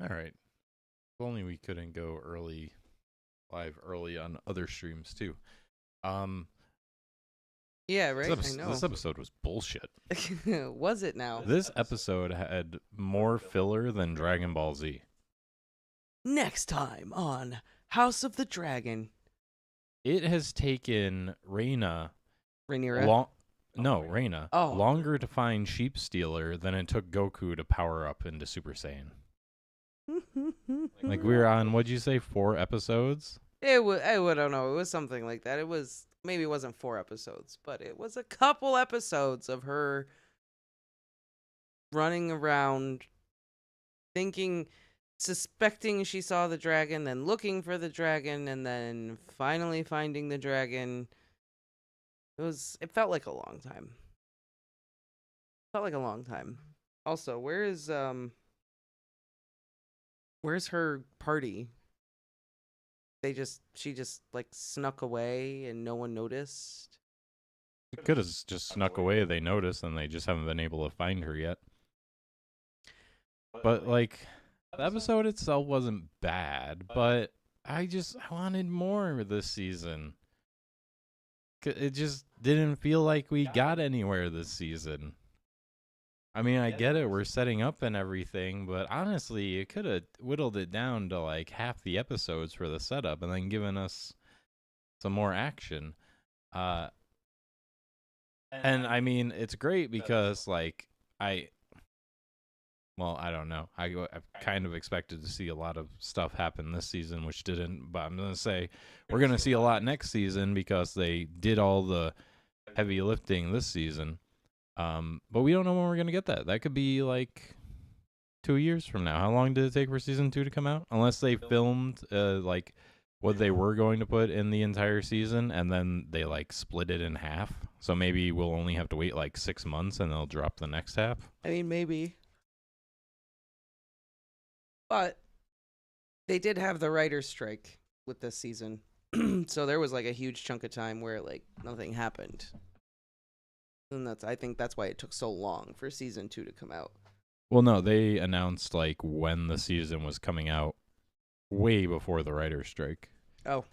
All right. If only we couldn't go live early on other streams too. Um, Yeah, this, right? I episode, know. this episode was bullshit. Was it now? This episode had more filler than Dragon Ball Z. Next time on House of the Dragon. It has taken Reina Rhaenyra. long. No, Reina Oh. longer to find Sheep Stealer than it took Goku to power up into Super Saiyan. Like we're on, what'd you say, 4 episodes? It was, I don't know. It was something like that. Maybe it wasn't 4 episodes, but it was a couple episodes of her running around suspecting she saw the dragon, then looking for the dragon, and then finally finding the dragon. It felt like a long time. Also, where's her party? She just like snuck away and no one noticed. It could have just snuck away. They noticed, and they just haven't been able to find her yet. But like, the episode itself wasn't bad, but I wanted more this season. It just didn't feel like we got anywhere this season. I mean, I get it, we're setting up and everything, but honestly, it could have whittled it down to like half the episodes for the setup and then given us some more action. And I mean, it's great because like I don't know. I've kind of expected to see a lot of stuff happen this season, which didn't. But I'm going to say we're going to see a lot next season because they did all the heavy lifting this season. But we don't know when we're going to get that. That could be like 2 years from now. How long did it take for season 2 to come out? Unless they filmed like what they were going to put in the entire season and then they like split it in half. So maybe we'll only have to wait like 6 months and they'll drop the next half. I mean, maybe. But they did have the writer's strike with this season. So there was like a huge chunk of time where like nothing happened. And I think that's why it took so long for season 2 to come out. Well, no, they announced like when the season was coming out way before the writer's strike. Oh.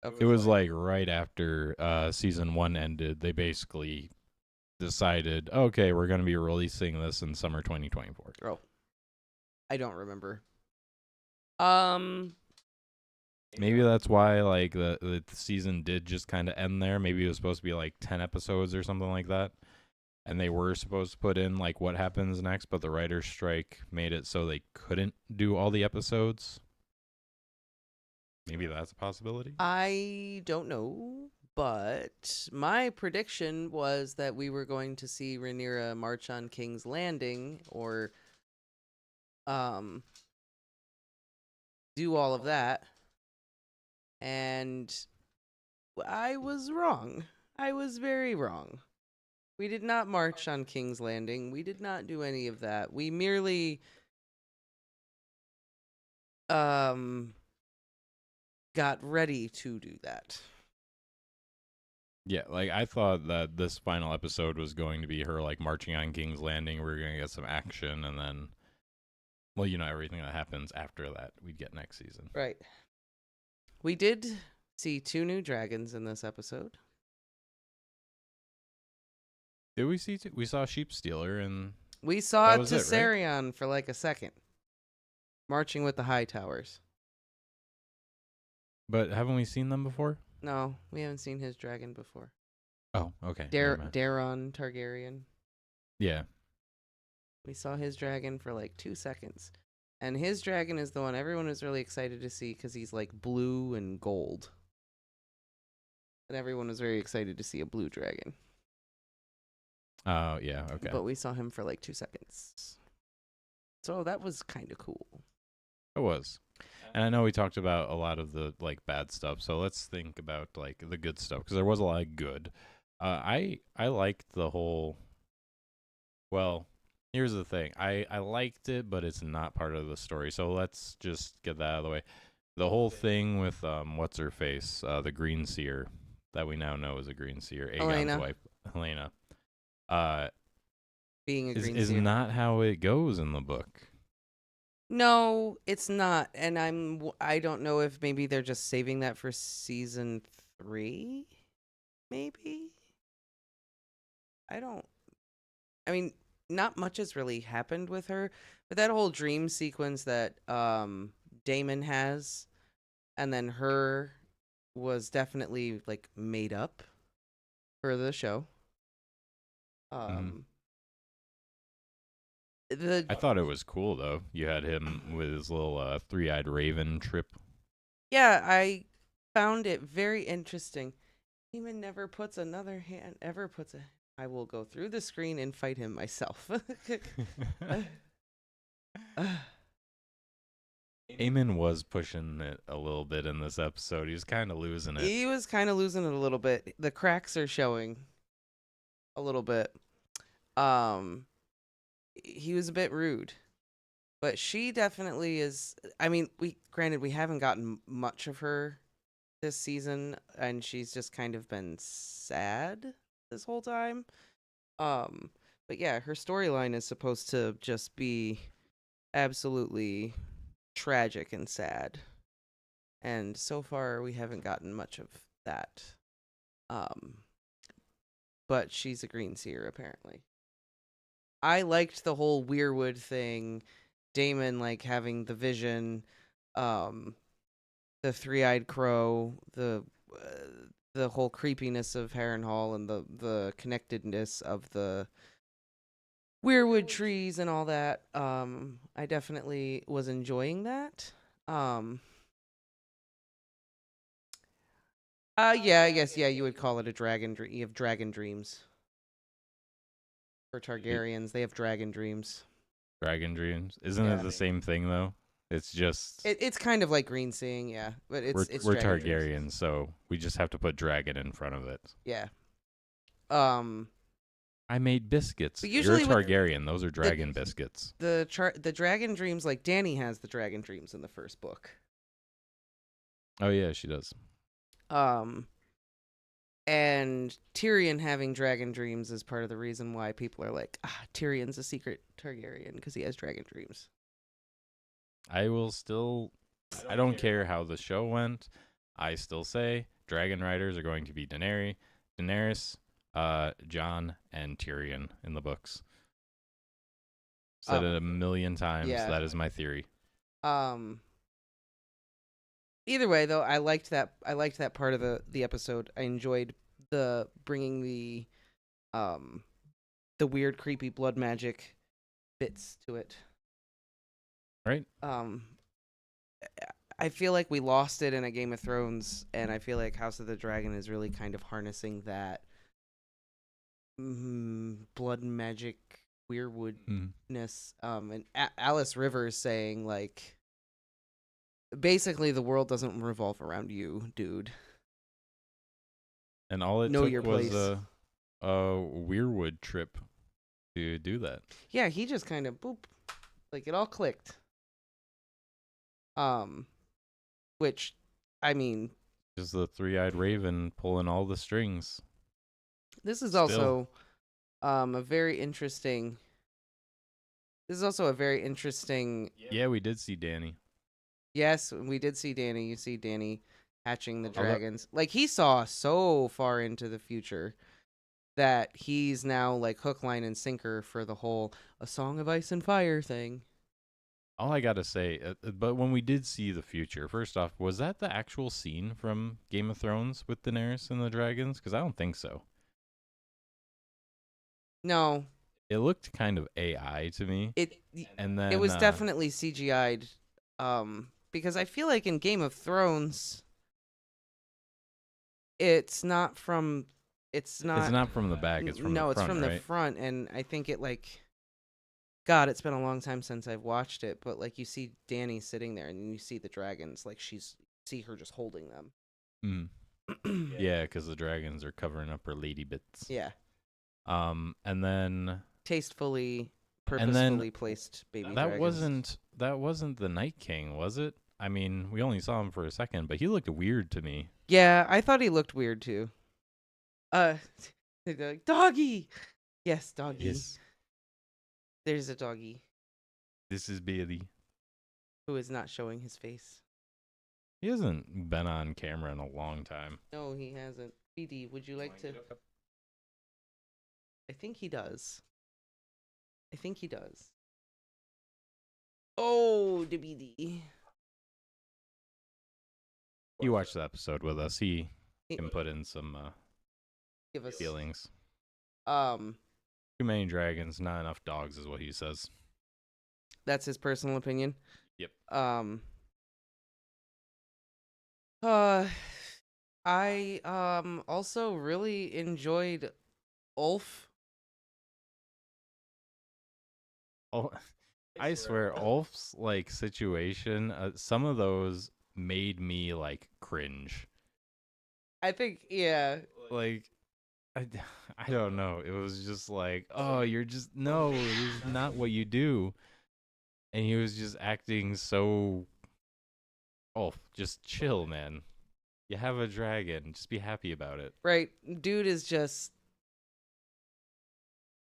Okay. It was like right after season 1 ended. They basically decided, okay, we're going to be releasing this in summer 2024. Oh. I don't remember. Maybe that's why like the season did just kind of end there. Maybe it was supposed to be like 10 episodes or something like that. And they were supposed to put in like what happens next, but the writer's strike made it so they couldn't do all the episodes. Maybe that's a possibility. I don't know, but my prediction was that we were going to see Rhaenyra march on King's Landing or do all of that. And I was wrong. I was very wrong. We did not march on King's Landing. We did not do any of that. We merely got ready to do that. Yeah, like I thought that this final episode was going to be her like marching on King's Landing. We were going to get some action and then, well, you know, everything that happens after that we'd get next season. Right. We did see 2 new dragons in this episode. Did we see? We saw Sheep Stealer and we saw Tessarion, right? For like a second, marching with the High Towers. But haven't we seen them before? No, we haven't seen his dragon before. Oh, okay. Daeron Targaryen. Yeah. We saw his dragon for like 2 seconds. And his dragon is the one everyone is really excited to see because he's like blue and gold. And everyone was very excited to see a blue dragon. Oh, yeah, okay. But we saw him for like 2 seconds. So that was kind of cool. It was. And I know we talked about a lot of the like bad stuff, so let's think about like the good stuff because there was a lot of good. I liked the whole. Well, here's the thing. I liked it, but it's not part of the story. So let's just get that out of the way. The whole thing with what's her face, the Green Seer that we now know is a Green Seer, Aegon's wife, Helena. Being a Green is Seer not how it goes in the book. No, it's not. And I don't know if maybe they're just saving that for season 3, maybe. I don't I mean, not much has really happened with her, but that whole dream sequence that Damon has and then her was definitely like made up for the show. Hmm. Um the I thought it was cool though. You had him with his little three-eyed raven trip. Yeah, I found it very interesting. Demon never puts another hand ever puts a I will go through the screen and fight him myself. Eamon was pushing it a little bit in this episode. He was kind of losing it. He was kind of losing it a little bit. The cracks are showing a little bit. Um he was a bit rude. But she definitely is. I mean, we haven't gotten much of her this season, and she's just kind of been sad this whole time. Um, but yeah, her storyline is supposed to just be absolutely tragic and sad, and so far we haven't gotten much of that. Um, but she's a green seer apparently. I liked the whole Weirwood thing, Damon like having the vision, um, the three-eyed crow, the whole creepiness of Harrenhal and the connectedness of the Weirwood trees and all that. I definitely was enjoying that. Um, yeah, I guess you would call it a dragon dream. You have dragon dreams for Targaryens. They have dragon dreams. Dragon dreams. Isn't Yeah. it the same thing though? It's just It's kind of like green seeing, yeah, but it's we're dragon dreams. Targaryens, so we just have to put dragon in front of it. Yeah. Um, I made biscuits. But You're usually a with Targaryen. Those are dragon biscuits. the dragon dreams, like Dany has the dragon dreams in the first book. Oh yeah, she does. And Tyrion having dragon dreams is part of the reason why people are like, Tyrion's a secret Targaryen because he has dragon dreams. I will still. I don't care how the show went. I still say dragon riders are going to be Daenerys, Jon, and Tyrion in the books. Said it a million times. yeah. That is my theory. Either way, though, I liked that part of the episode. I enjoyed the bringing the weird, creepy blood magic bits to it. Right? I feel like we lost it in a Game of Thrones, and I feel like House of the Dragon is really kind of harnessing that blood magic weirwoodness. And Alice Rivers saying like, basically, the world doesn't revolve around you, dude. And all it Know took your was place. a Weirwood trip to do that. Yeah, he just kind of boop, like it all clicked. Which, I mean, Just the three-eyed raven pulling all the strings. this is Still. also a very interesting. This is also a very interesting. Yeah, we did see Dany. Yes, we did see Dany. You see Dany hatching the dragons. Like he saw so far into the future that he's now like hook, line, and sinker for the whole A Song of Ice and Fire thing. All I gotta say, but when we did see the future, first off, was that the actual scene from Game of Thrones with Daenerys and the dragons? Because I don't think so. No, It looked kind of AI to me. And then it was definitely CGI'd. Because I feel like in Game of Thrones, it's not from the back. It's from the front, it's from right? the front, and I think it like. God, it's been a long time since I've watched it, but like you see Dany sitting there, and you see the dragons, like see her just holding them. Yeah, because the dragons are covering up her lady bits. Yeah. And then Tastefully, purposefully placed baby dragons. That wasn't the Night King, was it? I mean, we only saw him for a second, but he looked weird to me. Yeah, I thought he looked weird too. They're like, doggy. Yes, doggy. Yes. There's a doggy. This is Bailey. who is not showing his face. He hasn't been on camera in a long time. No, he hasn't. BD, would you like to? I think he does. I think he does. Oh, the BD. You watched the episode with us. He He- can put in some Give us feelings. Um, Too many dragons, not enough dogs, is what he says. that's his personal opinion. Yep. I also really enjoyed Ulf. Oh, I swear, Ulf's like situation. Some of those made me like cringe. I think, yeah. Like, I don't know. It was just like, oh, you're just no, this is not what you do. And he was just acting so. Ulf, just chill, man. You have a dragon. Just be happy about it. Right. Dude is just.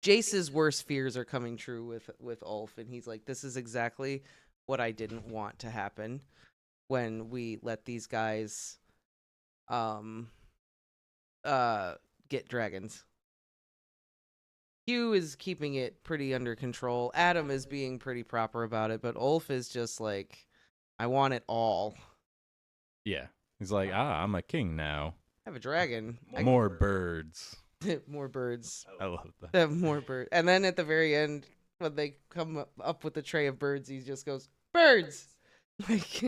Jace's worst fears are coming true with Ulf, and he's like, this is exactly what I didn't want to happen when we let these guys get dragons. Hugh is keeping it pretty under control. Adam is being pretty proper about it, but Ulf is just like, I want it all. Yeah. He's like, I'm a king now. I have a dragon. More birds. More birds. I love that. Have more birds. And then at the very end, when they come up with the tray of birds, he just goes, birds! Like,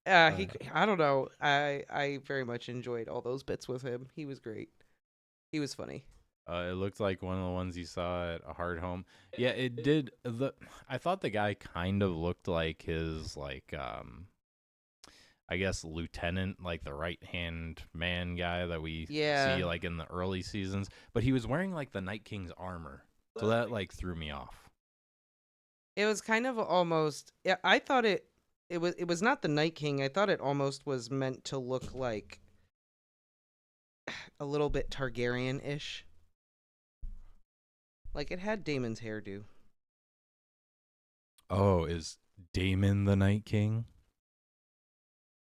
I don't know. I very much enjoyed all those bits with him. He was great. He was funny. It looked like one of the ones you saw at a Hard Home. Yeah, it did. I thought the guy kind of looked like his, like, I guess, lieutenant, like the right-hand man guy that we see, like, in the early seasons. But he was wearing, like, the Night King's armor. So that, like, threw me off. It was kind of almost... Yeah, I thought it was not the Night King. I thought it almost was meant to look like a little bit Targaryen-ish. Like, it had Daemon's hairdo. Oh, is Daemon the Night King?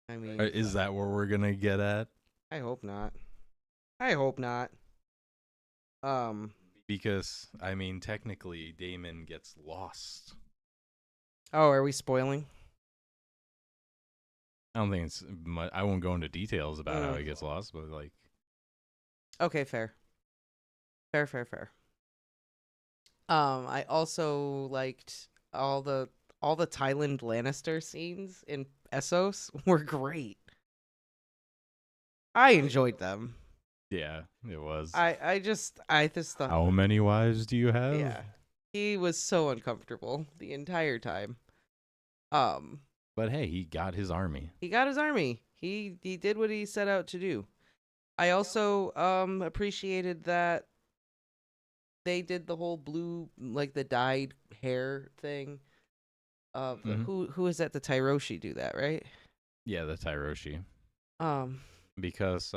I mean... Is that where we're going to get at? I hope not. I hope not. Because, I mean, technically, Daemon gets lost. Oh, are we spoiling? I don't think it's much. I won't go into details about how he gets lost, but, like... Okay, fair. Fair. I also liked all the Tywin Lannister scenes in Essos were great. I enjoyed them. Yeah, it was. I just thought, how many wives do you have? yeah, he was so uncomfortable the entire time. But hey, he got his army. He got his army. He did what he set out to do. I also appreciated that they did the whole blue, like the dyed hair thing. Who is that? The Tyroshi do that, right? Yeah, the Tyroshi. Because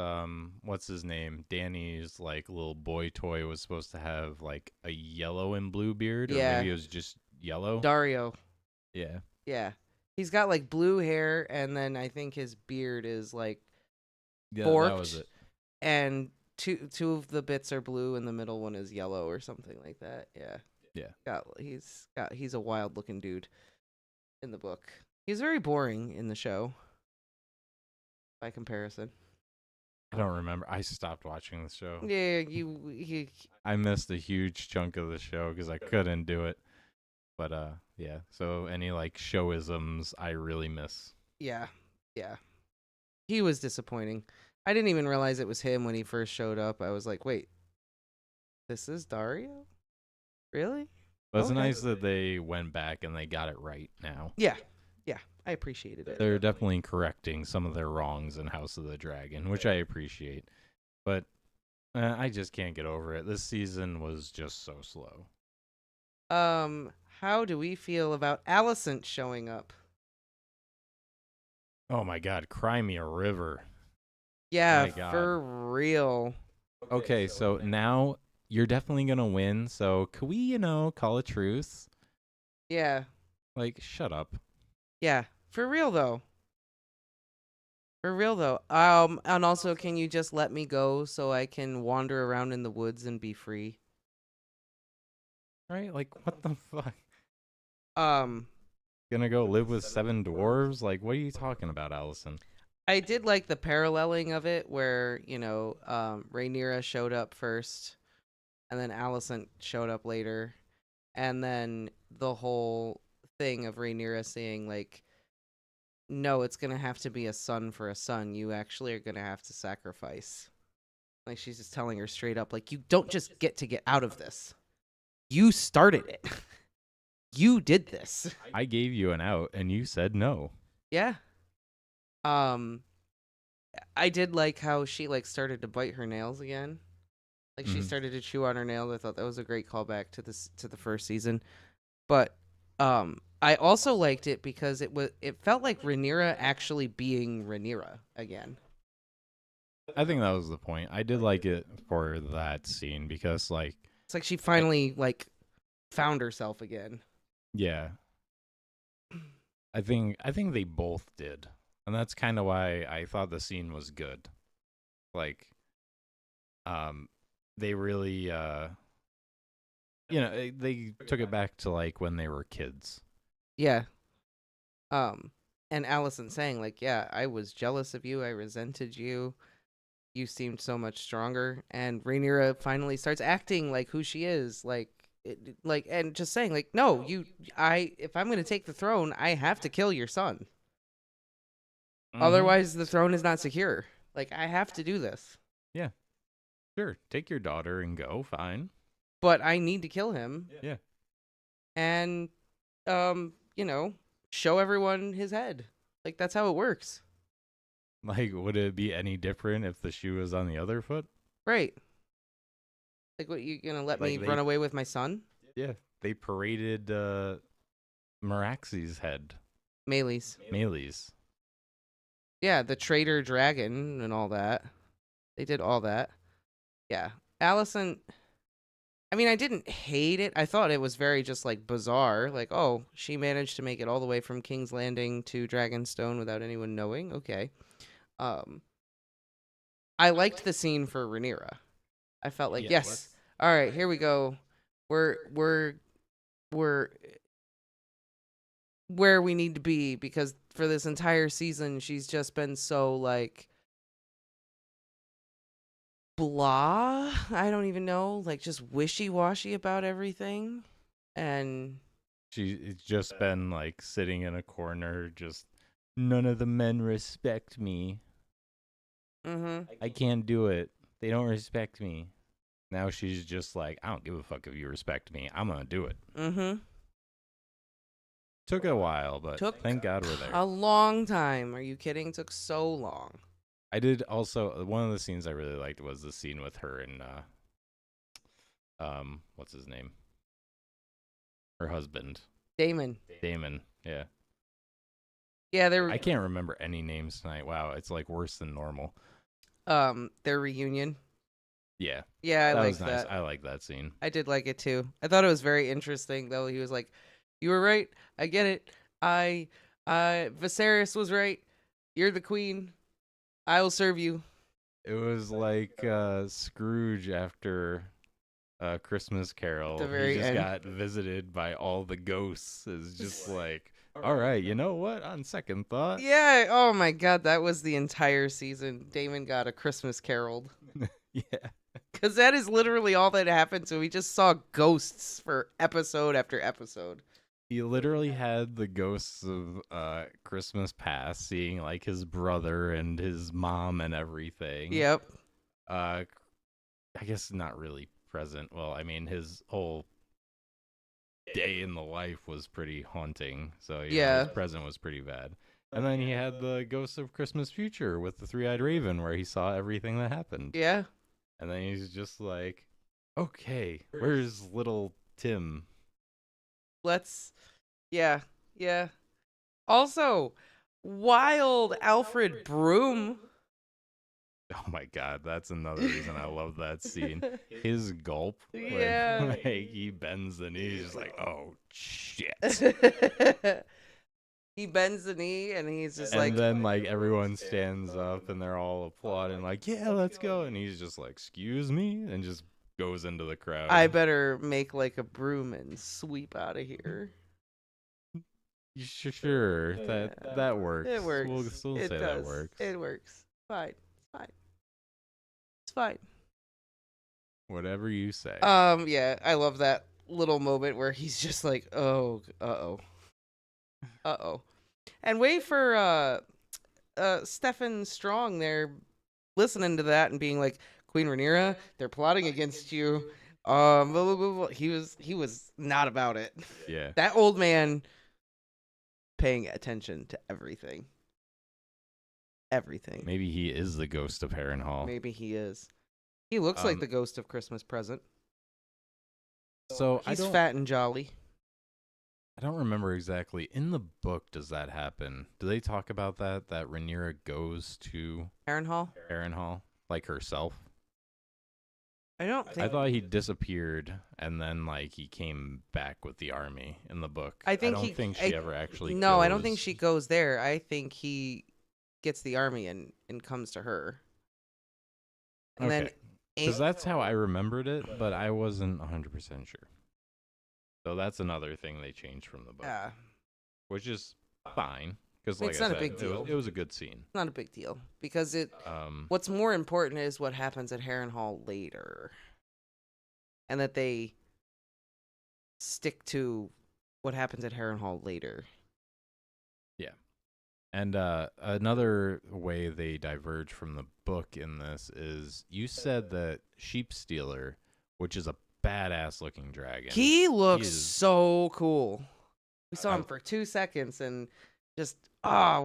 what's his name? Danny's like little boy toy was supposed to have like a yellow and blue beard, or maybe it was just yellow. Dario. Yeah. Yeah. He's got like blue hair, and then I think his beard is like forked, that was it. And two of the bits are blue, and the middle one is yellow or something like that. Yeah. Yeah. He's a wild looking dude in the book. He's very boring in the show by comparison. I don't remember. I stopped watching the show. Yeah, I missed a huge chunk of the show because I couldn't do it. But yeah. So any like showisms I really miss. Yeah. He was disappointing. I didn't even realize it was him when he first showed up. I was like, wait, this is Dario? Really? But it's nice that they went back and they got it right now. Yeah, I appreciated it. They're definitely correcting some of their wrongs in House of the Dragon, which I appreciate. But I just can't get over it. This season was just so slow. How do we feel about Alicent showing up? Oh my God, cry me a river. Yeah, for real. Okay, so now you're definitely gonna win. So could we, call a truce? Yeah. Like, shut up. Yeah, for real though. For real though. And also, can you just let me go so I can wander around in the woods and be free? Right? Like, what the fuck? Um, Gonna go live with 7 dwarves? Like, what are you talking about, Allison? I did like the paralleling of it where, Rhaenyra showed up first and then Alicent showed up later. And then the whole thing of Rhaenyra saying, like, no, it's going to have to be a son for a son. You actually are going to have to sacrifice. Like, she's just telling her straight up, like, you don't just get to get out of this. You started it. You did this. I gave you an out and you said no. Yeah. Um, I did like how she, like, started to bite her nails again. Like, she Mhm. started to chew on her nails. I thought that was a great callback to the first season. But I also liked it because it felt like Rhaenyra actually being Rhaenyra again. I think that was the point. I did like it for that scene because, like, It's like she finally like found herself again. yeah, I think they both did, and that's kind of why I thought the scene was good. Like, they really, they took it back to like when they were kids. Yeah. And Alicent saying like, yeah, I was jealous of you. I resented you. You seemed so much stronger. And Rhaenyra finally starts acting like who she is, and just saying like, no, if I'm gonna take the throne, I have to kill your son. Mhm. Otherwise, the throne is not secure. Like, I have to do this, Yeah, sure. Take your daughter and go. Fine. but I need to kill him Yeah. and, show everyone his head. Like, that's how it works, Like, would it be any different if the shoe was on the other foot? right? Like, what, you gonna let me Like, run away with my son? yeah, they paraded Meraxi's head. Melee's. Melee's. Yeah, the traitor dragon and all that. They did all that. Yeah. Alicent, I mean, I didn't hate it. I thought it was very just like bizarre. Like, oh, she managed to make it all the way from King's Landing to Dragonstone without anyone knowing. Okay. Um, I liked the scene for Rhaenyra. I felt like, yes, all right, here we go. We're where we need to be because for this entire season she's just been so like blah. I don't even know, like just wishy-washy about everything. And She's just been like sitting in a corner, just none of the men respect me. I can't do it. They don't respect me. Now she's just like, I don't give a fuck if you respect me. I'm gonna do it. Took a while, but thank God we're there. A long time. Are you kidding? Took so long. I did also, one of the scenes I really liked was the scene with her and what's his name? Her husband. Damon. Yeah. Yeah, I can't remember any names tonight. Wow, it's like worse than normal. Their reunion. Yeah. Yeah, I that liked was nice. that. I like that scene. I did like it too. I thought it was very interesting though. He was like, "You were right. I get it. Viserys was right. You're the queen. I will serve you." It was like Scrooge after Christmas Carol. The very he just end. got visited by all the ghosts. It's just like, all right, you know what? On second thought, Yeah. Oh my God, that was the entire season. Damon got a Christmas caroled. yeah. Because that is literally all that happened. So we just saw ghosts for episode after episode. He literally had the ghosts of Christmas past, seeing like his brother and his mom and everything. Yep. I guess not really present. Well, I mean, his whole day in the life was pretty haunting. So Yeah. his present was pretty bad. And then he had the ghost of Christmas future with the three-eyed raven, where he saw everything that happened. Yeah. And then he's just like, okay, where's little Tim? Yeah. Also, wild Alfred Broom. Oh my God, that's another reason I love that scene. His gulp, Yeah. when like, he bends the knee, he's just like, oh shit. He bends the knee and he's just And like, then like everyone stands up and they're all applauding like, yeah, let's go. And he's just like, excuse me, and just goes into the crowd. I better make like a broom and sweep out of here. Sure, that works. It works. We'll It say does. that works. It works. Fine. It's fine. It's fine. Whatever you say. Yeah, I love that little moment where he's just like, oh, uh-oh. And wait for Stefan Strong there listening to that and being like, Queen Rhaenyra, they're plotting against you. Blah, blah, blah, blah. He was not about it. Yeah. That old man paying attention to everything. Everything. Maybe he is the ghost of Harrenhal. Maybe he is. He looks like the ghost of Christmas Present. So He's fat and jolly. I don't remember exactly. In the book, does that happen? Do they talk about that? That Rhaenyra goes to Harrenhal? like herself? I don't think. I thought he disappeared and then like he came back with the army in the book. I don't think she ever actually. No, goes. I don't think she goes there. I think he gets the army and comes to her. And Okay. then Because that's how I remembered it, but I wasn't 100% sure. So that's another thing they changed from the book. Yeah. Which is fine. Because It's like I not a said, big deal. It was a good scene. It's not a big deal because what's more important is what happens at Harrenhal later, and that they stick to what happens at Harrenhal later. Yeah. And another way they diverge from the book in this is you said that Sheep Stealer, which is a badass looking dragon. He looks so cool. We saw him for 2 seconds and just I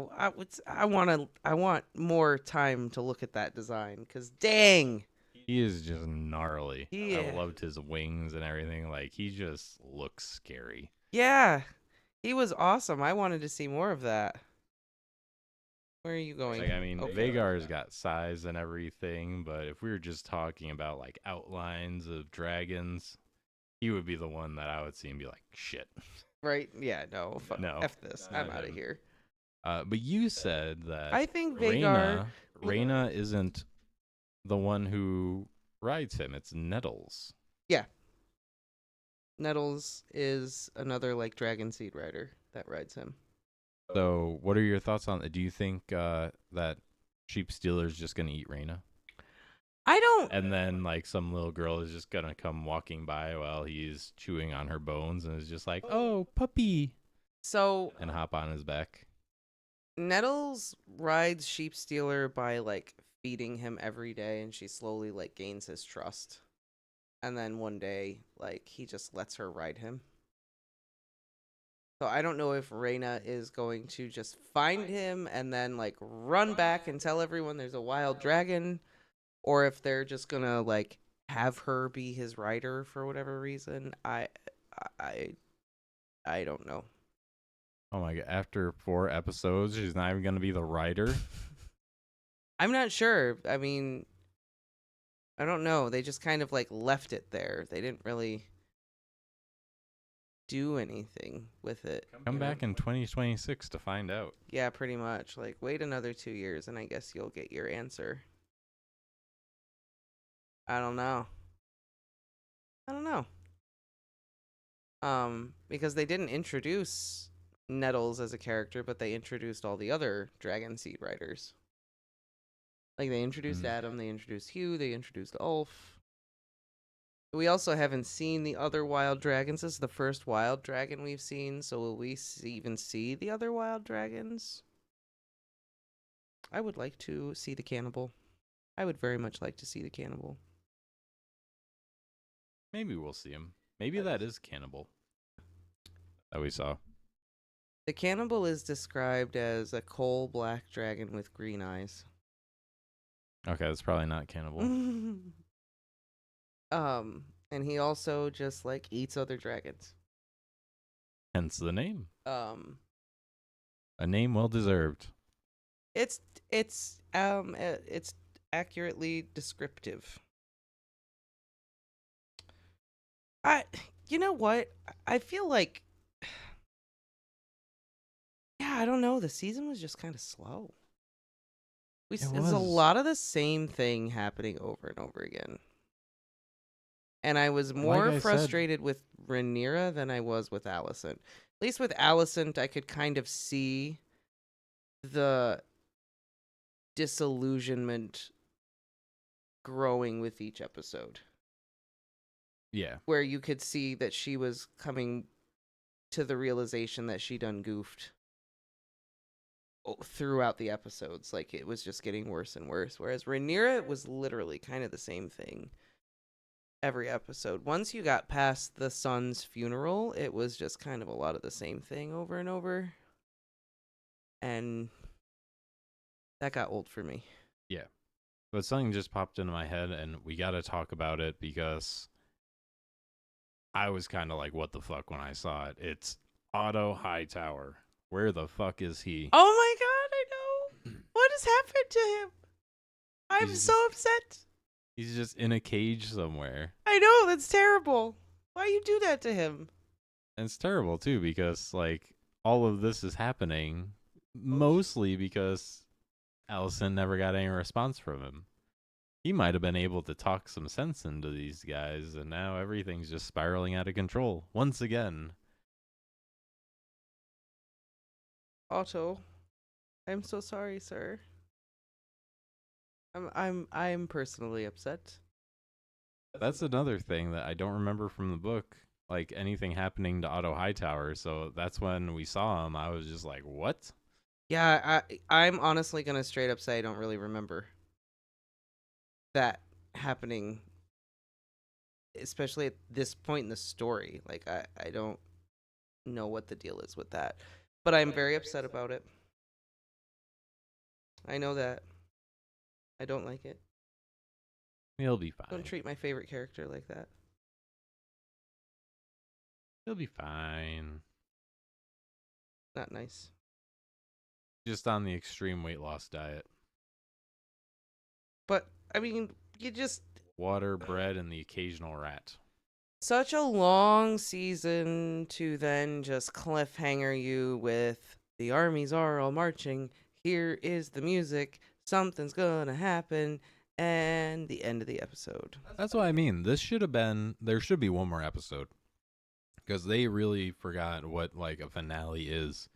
want more time to look at that design because dang, he is just gnarly. Yeah. I loved his wings and everything. Like he just looks scary. Yeah, he was awesome. I wanted to see more of that. Where are you going? Like, I mean, Vagar's got size and everything, but if we were just talking about like outlines of dragons, he would be the one that I would see and be like, shit. Right? Yeah, no. No. F this. I'm out of here. But you said that I think Vagar. Rhaena isn't the one who rides him. It's Nettles. Yeah. Nettles is another like dragon seed rider that rides him. So, what are your thoughts on that? Do you think that Sheep Stealer's just gonna eat Rhaena? I don't. And then, like, some little girl is just gonna come walking by while he's chewing on her bones and is just like, "Oh, puppy!" So and hop on his back. Nettles rides Sheep Stealer by like feeding him every day, and she slowly like gains his trust. And then one day, like he just lets her ride him. So I don't know if Rhaena is going to just find him and then like run back and tell everyone there's a wild dragon, or if they're just gonna like have her be his rider for whatever reason. I don't know. Oh my god! After 4 episodes, she's not even gonna be the rider. I'm not sure. I mean, I don't know. They just kind of like left it there. They didn't really do anything with it. Come back in 2026 to find out. Yeah, pretty much. Like, wait another 2 years, and I guess you'll get your answer. I don't know. Because they didn't introduce Nettles as a character, but they introduced all the other Dragon Seed riders. Like, they introduced Adam, they introduced Hugh, they introduced Ulf. We also haven't seen the other wild dragons. This is the first wild dragon we've seen, so will we even see the other wild dragons? I would like to see the cannibal. I would very much like to see the cannibal. Maybe we'll see him. Maybe that is Cannibal that we saw. The cannibal is described as a coal black dragon with green eyes. Okay, that's probably not Cannibal. And he also just like eats other dragons. Hence the name. A name well deserved. It's accurately descriptive. You know what? I feel like, yeah, I don't know. The season was just kind of slow. It's a was. lot of the same thing happening over and over again. And I was more I said- frustrated with Rhaenyra than I was with Alicent. At least with Alicent, I could kind of see the disillusionment growing with each episode, Yeah. where you could see that she was coming to the realization that she done goofed throughout the episodes. Like, it was just getting worse and worse. Whereas Rhaenyra was literally kind of the same thing every episode. Once you got past the son's funeral, it was just kind of a lot of the same thing over and over. And that got old for me. Yeah. But something just popped into my head, and we got to talk about it because I was kind of like, what the fuck when I saw it. It's Otto Hightower. Where the fuck is he? Oh my god, I know. What has happened to him? I'm He's so just- upset. He's just in a cage somewhere. I know, that's terrible. Why you do that to him? And it's terrible, too, because, like, all of this is happening mostly because Allison never got any response from him. He might have been able to talk some sense into these guys, and now everything's just spiraling out of control once again. Otto, I'm so sorry, sir. I'm personally upset. That's another thing that I don't remember from the book, like anything happening to Otto Hightower. So that's when we saw him. I was just like, what? Yeah, I'm honestly gonna straight up say I don't really remember that happening, especially at this point in the story. Like, I don't know what the deal is with that, but I'm very upset about it. I know that. I don't like it. He'll be fine. Don't treat my favorite character like that. He'll be fine. Not nice. Just on the extreme weight loss diet. But I mean, you just Water, bread, and the occasional rat. such a long season to then just cliffhanger you with the armies are all marching. Here is the music. Something's gonna happen. And the end of the episode. That's what I mean. This should have been, there should be one more episode. Because they really forgot what, like, a finale is.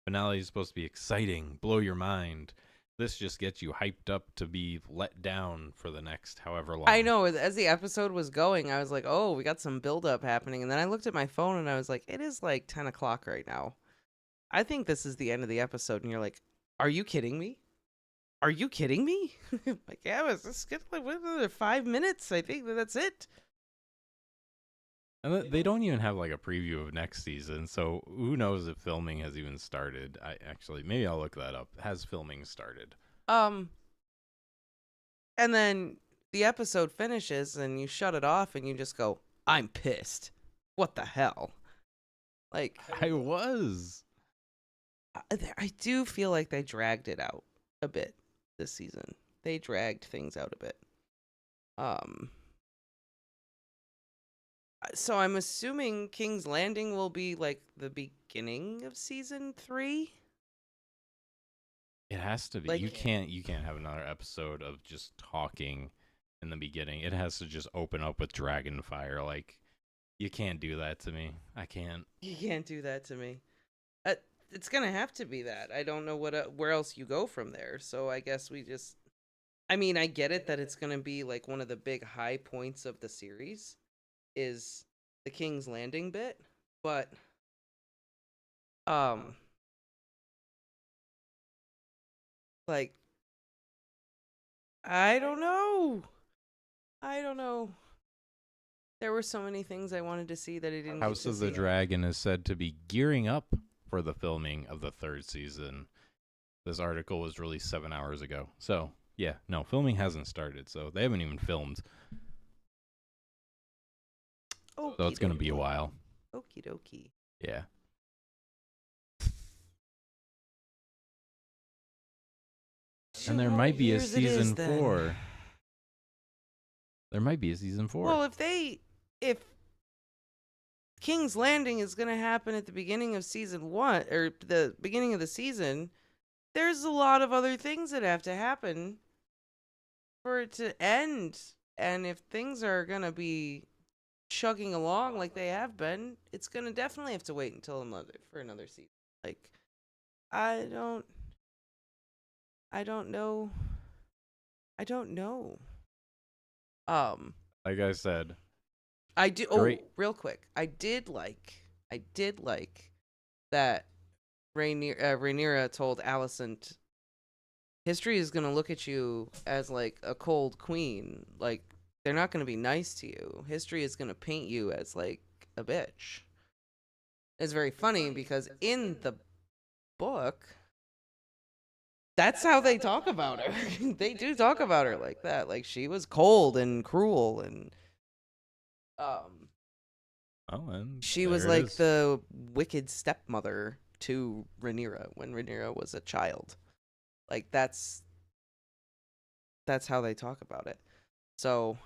Finale is supposed to be exciting, blow your mind. This just gets you hyped up to be let down for the next however long. I know. As the episode was going, I was like, oh, we got some buildup happening. And then I looked at my phone and I was like, it is like 10 o'clock right now. I think this is the end of the episode. And you're like, are you kidding me? Are you kidding me? Like, yeah, let's get like another 5 minutes. I think that's it. And they don't even have like a preview of next season, so who knows if filming has even started. Maybe I'll look that up. Has filming started? And then the episode finishes and you shut it off and you just go, I'm pissed. What the hell? Like, I was. I do feel like they dragged it out a bit this season. They dragged things out a bit. So I'm assuming King's Landing will be like the beginning of season 3. It has to be. Like- You can't have another episode of just talking in the beginning. It has to just open up with dragon fire. Like, you can't do that to me. I can't. You can't do that to me. It's gonna have to be that. I don't know where else you go from there. So I guess we just. I mean, I get it that it's gonna be like one of the big high points of the series, is the King's Landing bit, but like, I don't know. There were so many things I wanted to see that I didn't. House get to of the see. Dragon is said to be gearing up for the filming of the 3rd season. This article was released 7 hours ago. So, yeah, no, filming hasn't started, so they haven't even filmed. So it's going to be a while. Okie dokie. Yeah. And there might be a season 4. There might be a season 4. Well, if King's Landing is going to happen at the beginning of season 1 or the beginning of the season, there's a lot of other things that have to happen for it to end. And if things are going to be chugging along like they have been, it's going to definitely have to wait until another season. Like I don't know. I don't know. Like I said, I do. great. Oh, real quick, I did like that. Rhaenyra told Alicent, "History is gonna look at you as like a cold queen. Like they're not gonna be nice to you. History is gonna paint you as like a bitch." It's very funny because in the book, that's how they talk about her. They do talk about her like that. Like she was cold and cruel and And she was there it like is. the wicked stepmother to Rhaenyra when Rhaenyra was a child. Like that's how they talk about it. So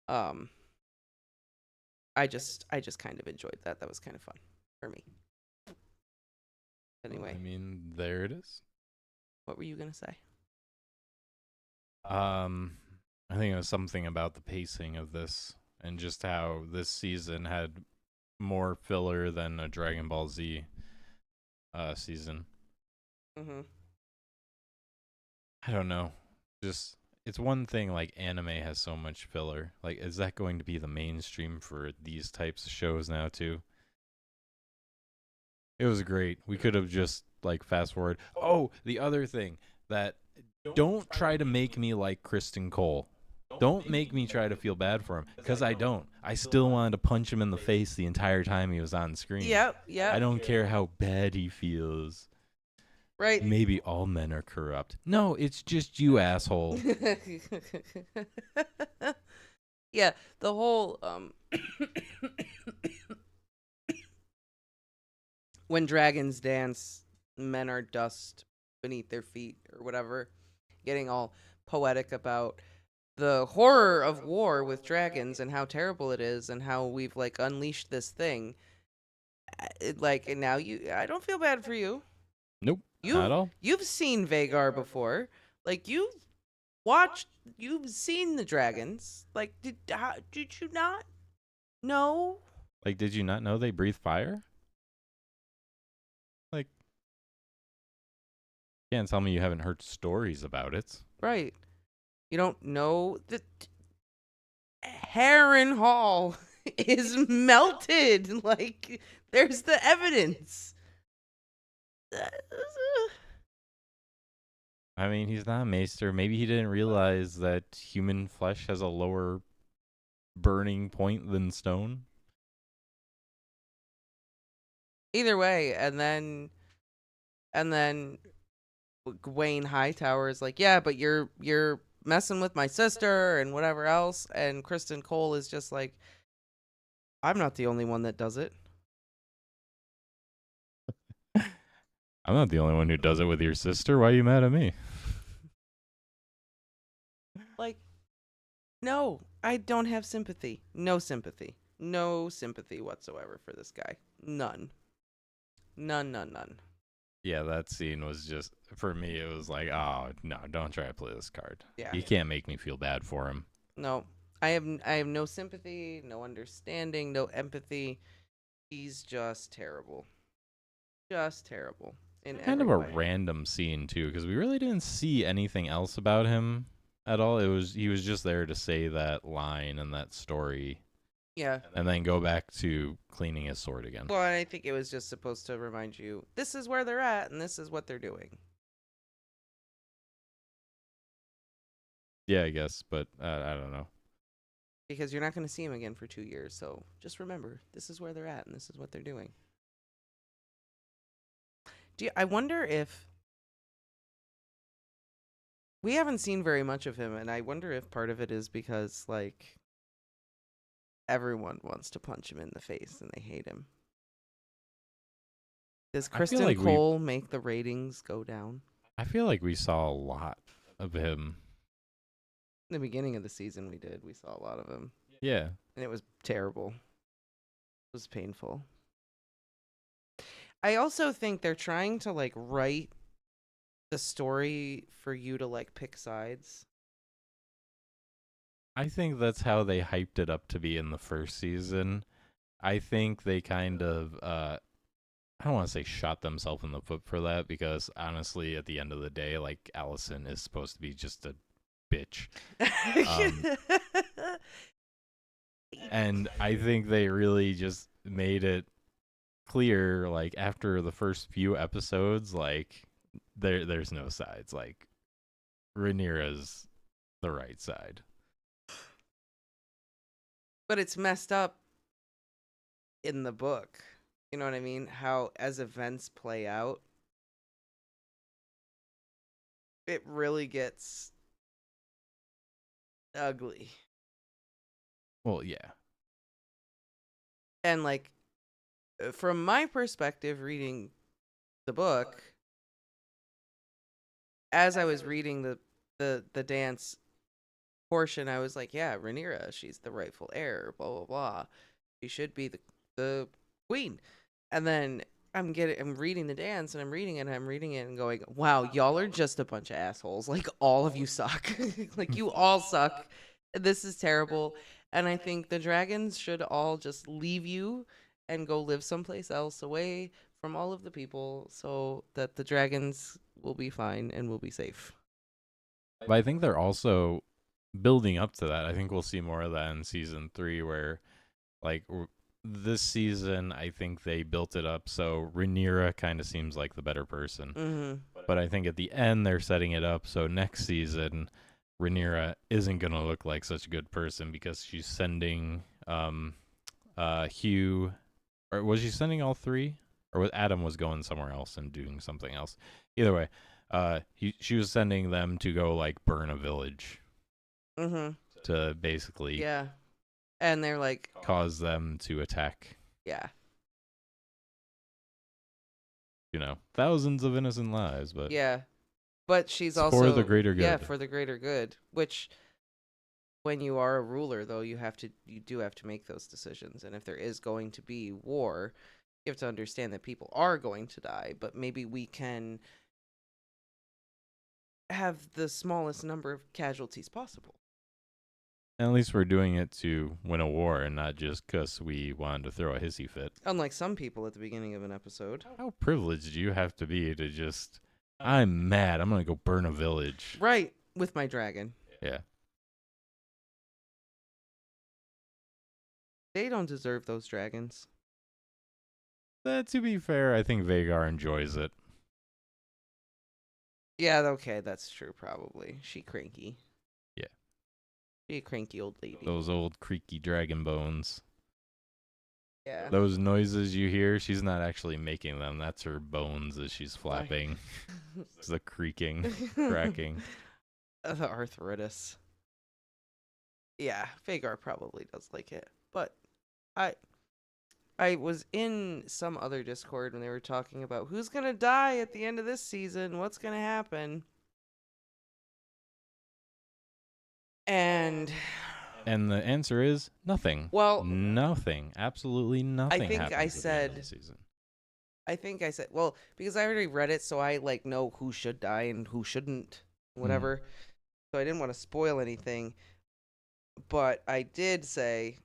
I just kind of enjoyed that. That was kind of fun for me. Anyway, I mean, there it is. what were you going to say? I think it was something about the pacing of this and just how this season had more filler than a Dragon Ball Z season. Mhm. I don't know. Just it's one thing like anime has so much filler. Like is that going to be the mainstream for these types of shows now too? It was great. We could have just like fast forward. Oh, the other thing that don't try to make me like Kristen Cole. Don't make me try to feel bad for him because I don't. I still wanted to punch him in the face the entire time he was on screen. Yep. I don't care how bad he feels. Right. Maybe all men are corrupt. No, it's just you, asshole. Yeah, the whole when dragons dance, men are dust beneath their feet or whatever, getting all poetic about the horror of war with dragons and how terrible it is and how we've like unleashed this thing. And now I don't feel bad for you. Nope, not at all. You've seen Vagar before. Like you've seen the dragons. Like did you not? No. Like, did you not know they breathe fire? Like, can't tell me you haven't heard stories about it. Right. You don't know that Heron Hall is melted. Like there's the evidence. I mean, he's not a maester. Maybe he didn't realize that human flesh has a lower burning point than stone. Either way, and then Wayne Hightower is like, yeah, but you're messing with my sister and whatever else, and Kristen Cole is just like, I'm not the only one that does it. I'm not the only one who does it with your sister. Why are you mad at me? Like, no, I don't have sympathy. No sympathy. No sympathy whatsoever for this guy. None. None. Yeah, that scene was just, for me, it was like, oh, no, don't try to play this card. Yeah. You can't make me feel bad for him. No. I have no sympathy, no understanding, no empathy. He's just terrible. Just terrible. Kind of a random scene, too, because we really didn't see anything else about him at all. He was just there to say that line and that story. Yeah. And then go back to cleaning his sword again. Well, I think it was just supposed to remind you, this is where they're at and this is what they're doing. Yeah, I guess, but I don't know. Because you're not going to see him again for 2 years, so just remember, this is where they're at and this is what they're doing. I wonder if we haven't seen very much of him, and I wonder if part of it is because like everyone wants to punch him in the face and they hate him. Does Kristen Cole make the ratings go down? I feel like we saw a lot of him. In the beginning of the season, we saw a lot of him. Yeah. And it was terrible. was painful. I also think they're trying to like write the story for you to like pick sides. I think that's how they hyped it up to be in the first season. I think they kind of I don't want to say shot themselves in the foot for that, because honestly, at the end of the day, like, Allison is supposed to be just a bitch. Um, and I think they really just made it clear, like, after the first few episodes, like, there's no sides. Like, Rhaenyra's the right side. But it's messed up in the book. You know what I mean? How as events play out, it really gets ugly. Well, yeah. And like from my perspective reading the book, as I was reading the dance portion, I was like, yeah, Rhaenyra, she's the rightful heir, blah blah blah. She should be the queen. And then I'm reading the dance and I'm reading it and going, wow, y'all are just a bunch of assholes. Like all of you suck. Like you all suck. This is terrible. And I think the dragons should all just leave you and go live someplace else away from all of the people so that the dragons will be fine and will be safe. But I think they're also building up to that. I think we'll see more of that in season 3, where, like, this season, I think they built it up so Rhaenyra kind of seems like the better person. Mm-hmm. But I think at the end, they're setting it up so next season, Rhaenyra isn't going to look like such a good person, because she's sending Hugh, or was she sending all 3? Or was Adam was going somewhere else and doing something else? Either way, she was sending them to go, like, burn a village. Mm-hmm. To basically and they're like cause them to attack. Yeah. You know, thousands of innocent lives, but yeah. But she's also for the greater good. Yeah, for the greater good. Which, when you are a ruler, though, you do have to make those decisions. And if there is going to be war, you have to understand that people are going to die. But maybe we can have the smallest number of casualties possible. And at least we're doing it to win a war, and not just because we wanted to throw a hissy fit. Unlike some people at the beginning of an episode. How privileged do you have to be to just, I'm mad, I'm going to go burn a village. Right, with my dragon. Yeah. They don't deserve those dragons. To be fair, I think Vhagar enjoys it. Yeah, okay, that's true, probably. She cranky. Yeah. She a cranky old lady. Those old creaky dragon bones. Yeah. Those noises you hear, she's not actually making them. That's her bones as she's flapping. It's the creaking, cracking. The arthritis. Yeah, Vhagar probably does like it. But I was in some other Discord when they were talking about who's going to die at the end of this season, what's going to happen. And the answer is nothing. Well, nothing. Absolutely nothing. I think happens I at the end of said the season. I think I said, well, because I already read it, so I like know who should die and who shouldn't, whatever. So I didn't want to spoil anything. But I did say,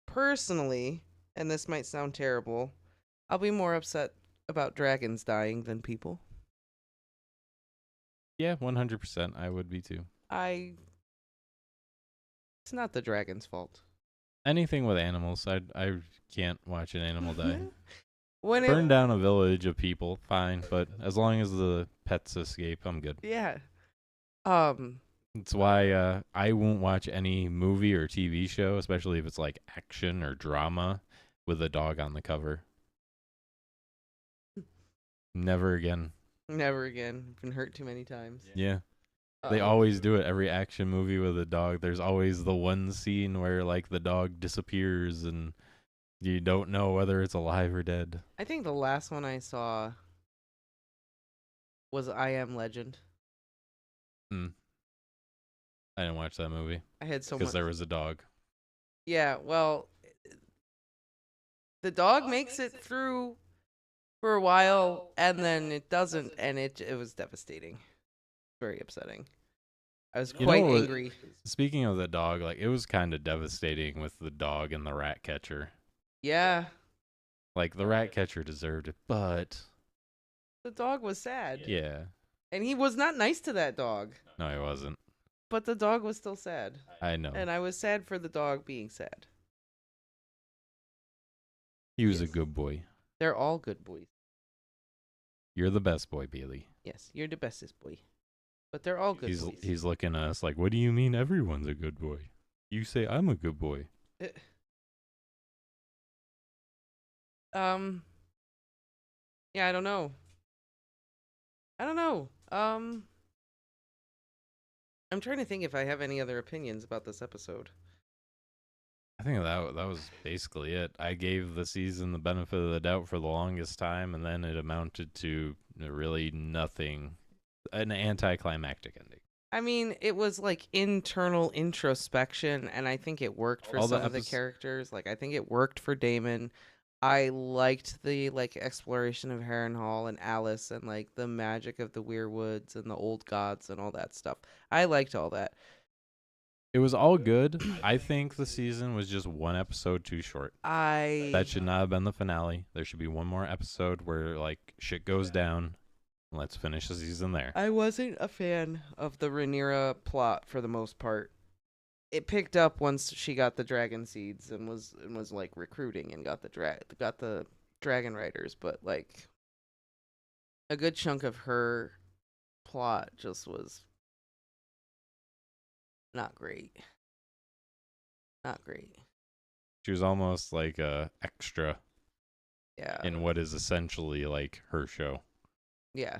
personally, and this might sound terrible, I'll be more upset about dragons dying than people. Yeah, 100%. I would be too. It's not the dragon's fault. Anything with animals, I can't watch an animal die. Burn down a village of people, fine, but as long as the pets escape, I'm good. Yeah. It's why I won't watch any movie or TV show, especially if it's like action or drama, with a dog on the cover. Never again. Never again. Been hurt too many times. Yeah. They always do it. Every action movie with a dog, there's always the one scene where, like, the dog disappears and you don't know whether it's alive or dead. I think the last one I saw was I Am Legend. I didn't watch that movie. I had so much. Because there was a dog. Yeah, well, The dog makes it through for a while, and then it doesn't, and it was devastating. Very upsetting. I was quite angry. Speaking of the dog, like it was kind of devastating with the dog and the rat catcher. Yeah. Like the rat catcher deserved it, but the dog was sad. Yeah. And he was not nice to that dog. No, he wasn't. But the dog was still sad. I know. And I was sad for the dog being sad. He was a good boy. They're all good boys. You're the best boy, Bailey. Yes, you're the bestest boy. But they're all good boys. He's looking at us like, what do you mean everyone's a good boy? You say I'm a good boy. Yeah, I don't know. I'm trying to think if I have any other opinions about this episode. I think that was basically it. I gave the season the benefit of the doubt for the longest time, and then it amounted to really nothing, an anticlimactic ending. I mean, it was like internal introspection, and I think it worked for some of the characters. Like, I think it worked for Damon. I liked the exploration of Harrenhal and Alice and like the magic of the Weirwoods and the old gods and all that stuff. I liked all that. It was all good. I think the season was just one episode too short. That should not have been the finale. There should be one more episode where like shit goes down. Let's finish the season there. I wasn't a fan of the Rhaenyra plot for the most part. It picked up once she got the dragon seeds and was like recruiting and got the dragon riders, but like a good chunk of her plot just was not great. Not great. She was almost like a extra. Yeah. In what is essentially like her show. Yeah.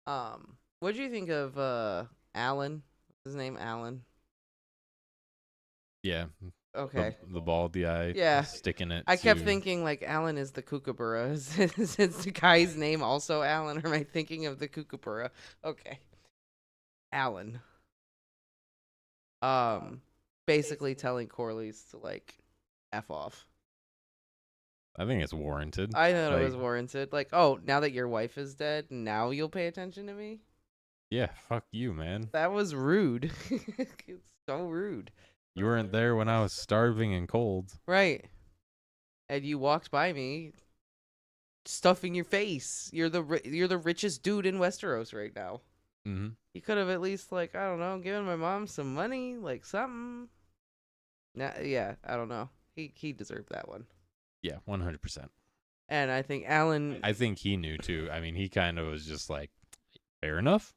What do you think of Alan? What's his name? Alan. Yeah. Okay. The baldy eye. Yeah. Sticking it. I kept thinking like Alan is the Kookaburra. Is the guy's name also Alan, or am I thinking of the Kookaburra? Okay. Alan. Basically telling Corlys to like F off. I think it's warranted. I thought it was warranted. Like, oh, now that your wife is dead, now you'll pay attention to me? Yeah, fuck you, man. That was rude. It's so rude. You weren't there when I was starving and cold. Right. And you walked by me stuffing your face. You're the richest dude in Westeros right now. Mm-hmm. You could have at least, like, I don't know, given my mom some money, like something. Nah, yeah, I don't know. He deserved that one. Yeah, 100%. And I think Alan... I think he knew, too. I mean, he kind of was just like, fair enough.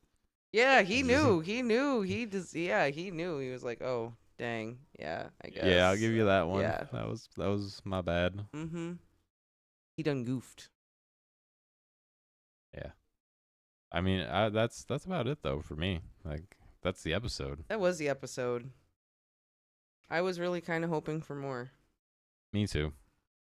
Yeah, he knew. He knew. He knew. He was like, oh, dang. Yeah, I guess. Yeah, I'll give you that one. Yeah. That was my bad. Mm-hmm. He done goofed. Yeah. I mean, that's about it, though, for me. Like, that's the episode. That was the episode. I was really kind of hoping for more. Me too.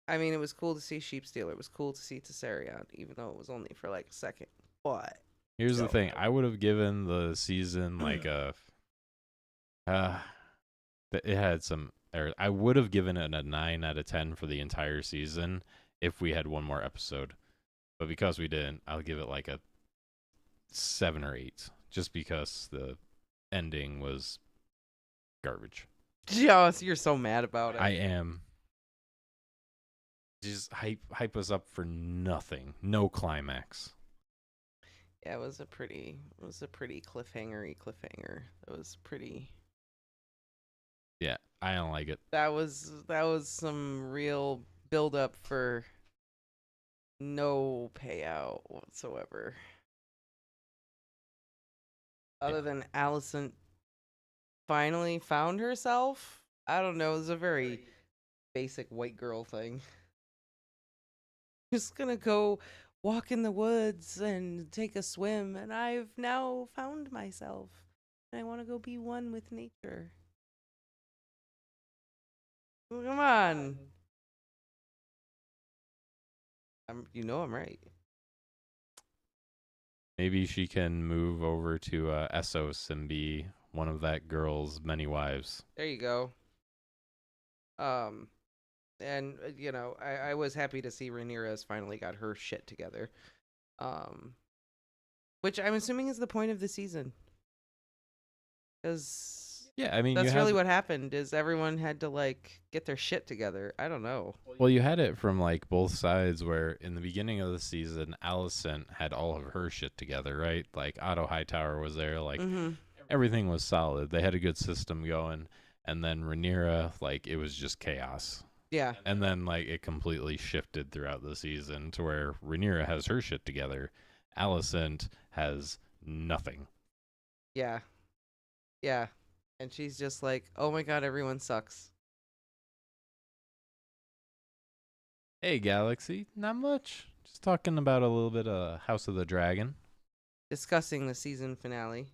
I mean, it was cool to see Sheepstealer. It was cool to see Tessarion, even though it was only for like a second. But here's the thing: I would have given the season like a. It had some errors. I would have given it a 9 out of 10 for the entire season if we had one more episode, but because we didn't, I'll give it like a 7 or 8, just because the ending was garbage. Joss, you're so mad about it. I am. Just hype us up for nothing. No climax. Yeah, it was a pretty cliffhanger. It was pretty. Yeah, I don't like it. That was some real build up for no payout whatsoever. Other than Alicent finally found herself. I don't know. It was a very basic white girl thing. Just gonna go walk in the woods and take a swim, and I've now found myself. And I want to go be one with nature. Well, come on. I'm right. Maybe she can move over to Essos and be one of that girl's many wives. There you go. And I was happy to see Rhaenyra has finally got her shit together. Um, which I'm assuming is the point of the season, because Yeah, I mean, you that's really had what happened. Is everyone had to like get their shit together? I don't know. well, you had it from like both sides. Where in the beginning of the season, Alicent had all of her shit together, right? Like Otto Hightower was there, like Mm-hmm. everything was solid. They had a good system going, and then Rhaenyra, like it was just chaos. Yeah. And then like it completely shifted throughout the season to where Rhaenyra has her shit together, Alicent has nothing. Yeah. Yeah. And she's just like, oh my god, everyone sucks. Hey, Galaxy, not much. Just talking about a little bit of House of the Dragon. Discussing the season finale.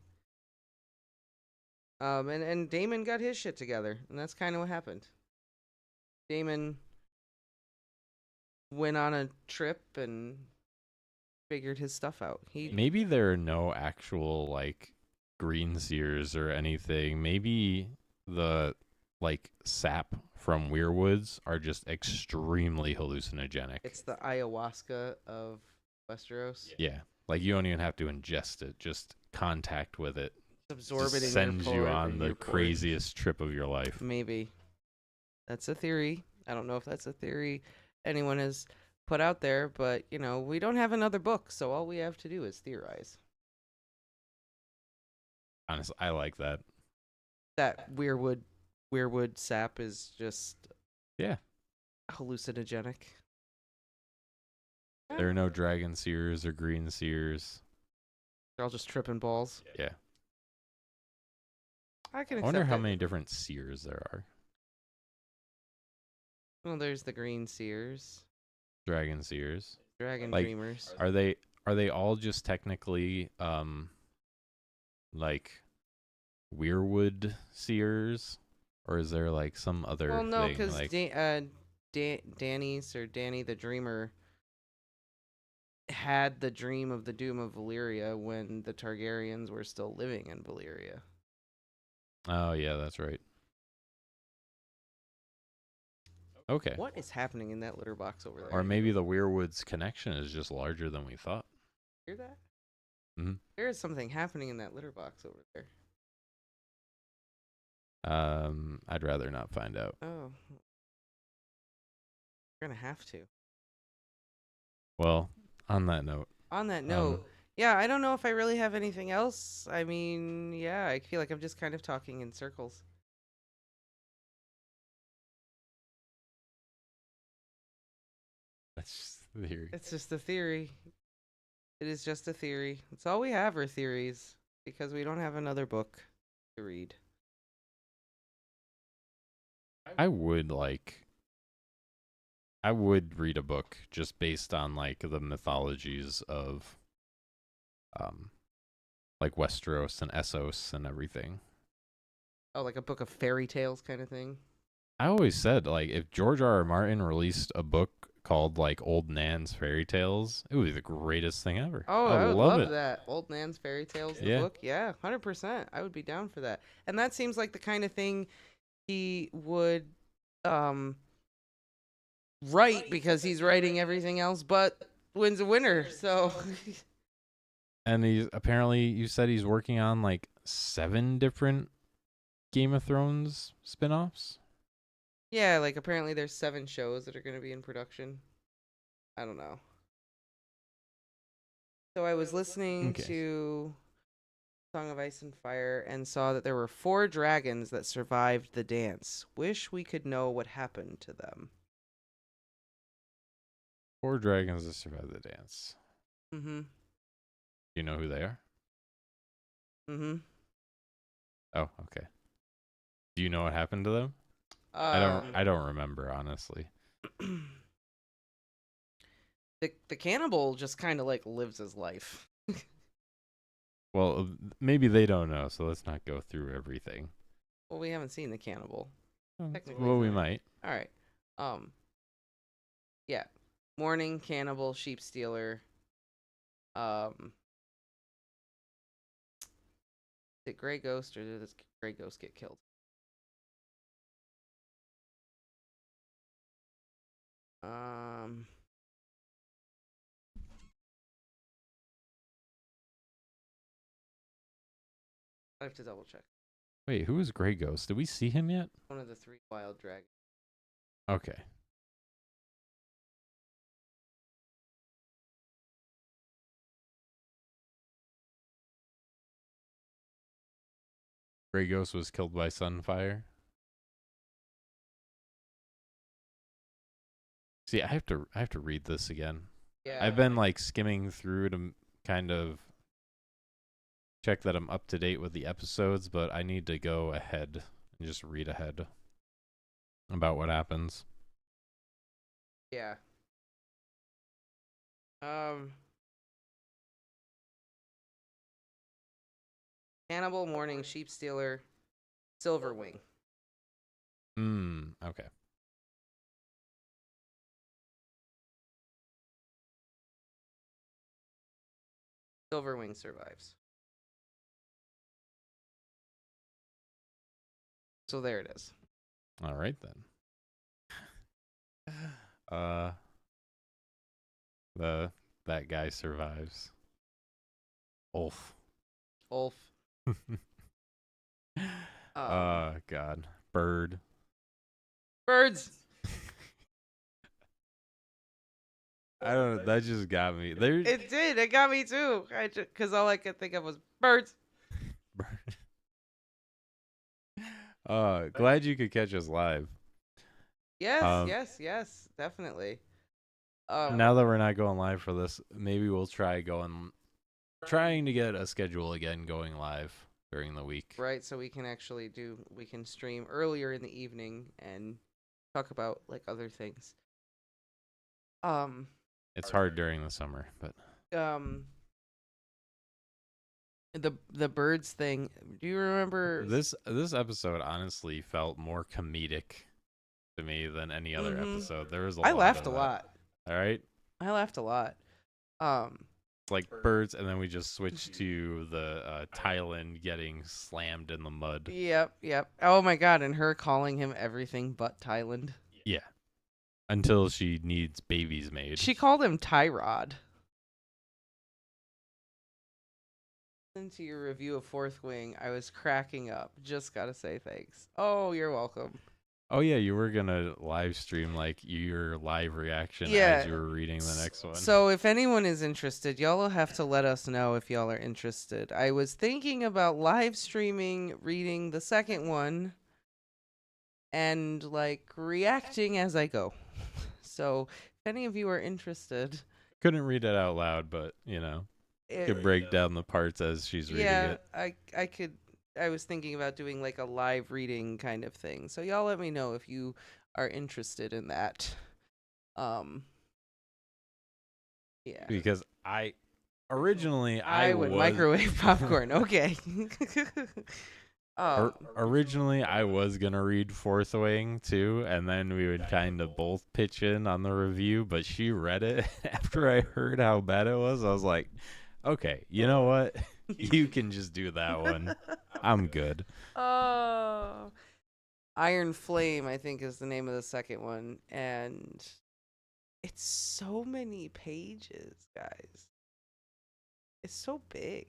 And Damon got his shit together, and that's kind of what happened. Damon went on a trip and figured his stuff out. Maybe there are no actual like green seers or anything. Maybe the like sap from Weirwoods are just extremely hallucinogenic. It's the ayahuasca of Westeros. Yeah. Like you don't even have to ingest it, just contact with it Absorb just it in sends your you pore- on in the your pores. craziest trip of your life. Maybe. That's a theory. I don't know if that's a theory anyone has put out there, but we don't have another book, so all we have to do is theorize. Honestly, I like that. That weirwood sap is just Yeah. hallucinogenic. There are no dragon seers or green seers. They're all just tripping balls. Yeah. I can I accept wonder how it. many different seers there are. Well, there's the green seers, Dragon seers. dragon Like, dreamers. Are they all just technically like Weirwood seers? Or is there like some other Well, no, thing? because Like Danny the Dreamer had the dream of the doom of Valyria when the Targaryens were still living in Valyria. oh yeah, that's right. Okay. What is happening in that litter box over there? Or maybe the Weirwoods connection is just larger than we thought. Hear that? Mhm. There is something happening in that litter box over there. I'd rather not find out. Oh. You're going to have to. Well, on that note. On that note, yeah, I don't know if I really have anything else. I mean, yeah, I feel like I'm just kind of talking in circles. That's just the theory. It's just a theory. It is just a theory. It's all we have are theories because we don't have another book to read. I would read a book just based on like the mythologies of like Westeros and Essos and everything. Oh, like a book of fairy tales kind of thing? I always said like if George R.R. Martin released a book called like Old Nan's Fairy Tales, it would be the greatest thing ever. Oh, I would love love it. that. Old Nan's Fairy Tales, the Yeah. book. Yeah, 100%. I would be down for that. And that seems like the kind of thing he would write because he's writing everything else but Wins a Winner. So And he's apparently you said he's working on like 7 different Game of Thrones spin-offs. yeah, like apparently there's 7 shows that are going to be in production. I don't know. So I was listening to Song of Ice and Fire and saw that there were 4 dragons that survived the dance. Wish we could know what happened to them. 4 dragons that survived the dance. Mm-hmm. Do you know who they are? Mm-hmm. Oh, okay. Do you know what happened to them? I don't remember, honestly. The cannibal just kind of like lives his life. Well, maybe they don't know, so let's not go through everything. Well, we haven't seen the cannibal. Technically, Well, we not. might. All right. Yeah. Morning, cannibal, sheep stealer. Did Grey Ghost or did this Grey Ghost get killed? Um, I have to double check. Wait, who is Grey Ghost? Did we see him yet? One of the 3 wild dragons. Okay. Grey Ghost was killed by Sunfire. See, I have to read this again. Yeah. I've been like skimming through to kind of check that I'm up to date with the episodes, but I need to go ahead and just read ahead about what happens. Yeah. Cannibal, Morning, Sheep Stealer, Silverwing. Okay. Silverwing survives. So there it is. All right then. That guy survives. Ulf. Ulf. God. Bird. Birds. I don't know. That just got me. There. It did. It got me too. Because all I could think of was birds. Glad you could catch us live. Yes, yes, definitely. Now that we're not going live for this, maybe we'll trying to get a schedule again going live during the week. Right, so we can stream earlier in the evening and talk about like other things. It's hard during the summer, but the birds thing. Do you remember this episode honestly felt more comedic to me than any other episode. There was I laughed a lot. All right. I laughed a lot. It's like birds, and then we just switched to the Thailand getting slammed in the mud. Yep. Oh my god, and her calling him everything but Thailand. Yeah. Until she needs babies made. She called him Tyrod. Into your review of Fourth Wing, I was cracking up. Just gotta say thanks. Oh, you're welcome. Oh yeah, you were gonna live stream like your live reaction as you were reading the next one. So if anyone is interested, y'all will have to let us know if y'all are interested. I was thinking about live streaming, reading the second one, and like reacting as I go. So if any of you are interested, couldn't read it out loud, but you know, could break down the parts as she's reading it. Yeah, I could. I was thinking about doing like a live reading kind of thing. So y'all let me know if you are interested in that. Yeah. Because originally I would microwave popcorn. Okay. Originally I was gonna read Fourth Wing too, and then we would kind of both pitch in on the review, but she read it after I heard how bad it was. I was like, okay, you know what? You can just do that one. I'm good. Oh, Iron Flame, I think, is the name of the second one, and it's so many pages, guys. It's so big.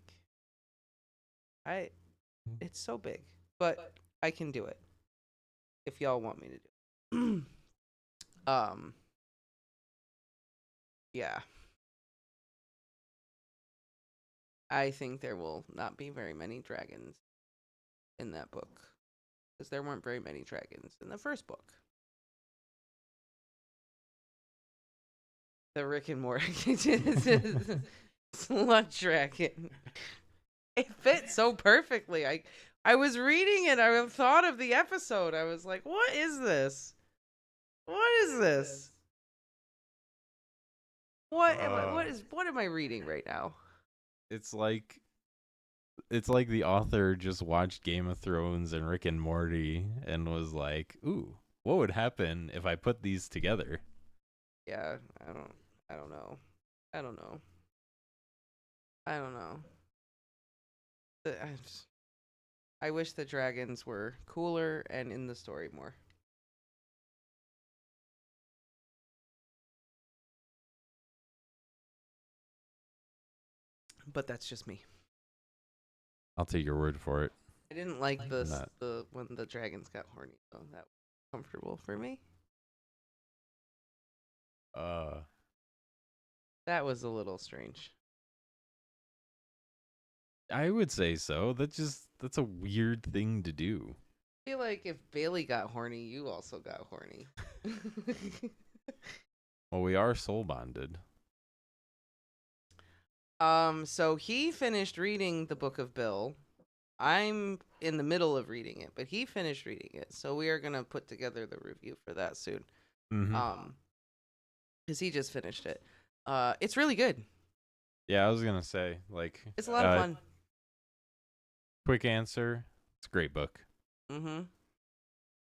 It's so big, but I can do it if y'all want me to do it. Yeah. I think there will not be very many dragons in that book, because there weren't very many dragons in the first book. The Rick and Morty slut dragon. It fit so perfectly. I was reading it. I thought of the episode. I was like, "What is this? What is this? What am I reading right now?" It's like the author just watched Game of Thrones and Rick and Morty and was like, "Ooh, what would happen if I put these together?" Yeah, I don't know. I wish the dragons were cooler and in the story more. But that's just me. I'll take your word for it. I didn't like Not- the when the dragons got horny, so that was comfortable for me. That was a little strange. I would say so. That's a weird thing to do. I feel like if Bailey got horny, you also got horny. Well, we are soul bonded. So he finished reading the Book of Bill. I'm in the middle of reading it, but he finished reading it. So we are gonna put together the review for that soon. Mm-hmm. Because he just finished it. It's really good. Yeah, I was gonna say, like, It's a lot of fun. quick answer. It's a great book. Mm-hmm.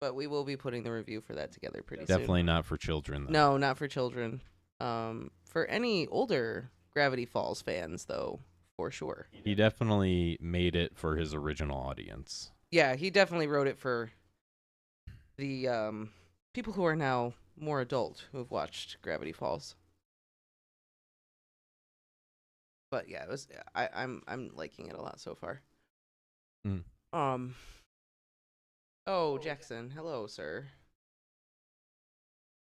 But we will be putting the review for that together pretty Definitely not for children, though. No, not for children. For any older Gravity Falls fans, though, for sure. He definitely made it for his original audience. Yeah, he definitely wrote it for the people who are now more adult who have watched Gravity Falls. But yeah, it was. I'm liking it a lot so far. Mm. Oh, Jackson, hello, sir.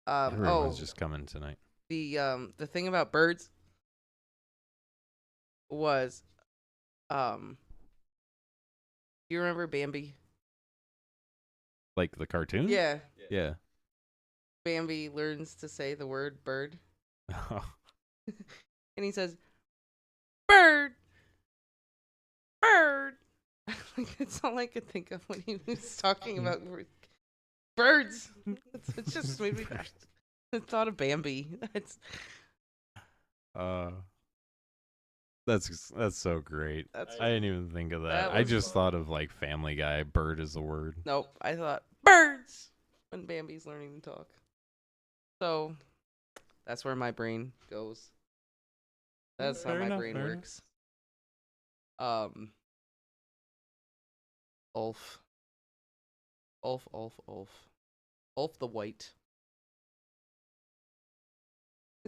Everyone's just coming tonight. The thing about birds was, you remember Bambi? Like the cartoon? Yeah. Yeah. Bambi learns to say the word bird, and he says, "Bird, bird." Like, that's all I could think of when he was talking about birds. It just made me. I thought of Bambi. That's so great. I didn't even think of that. That I was just thought of like Family Guy. Bird is the word. Nope. I thought birds when Bambi's learning to talk. So that's where my brain goes. That's how my brain works. Ulf. Ulf the White.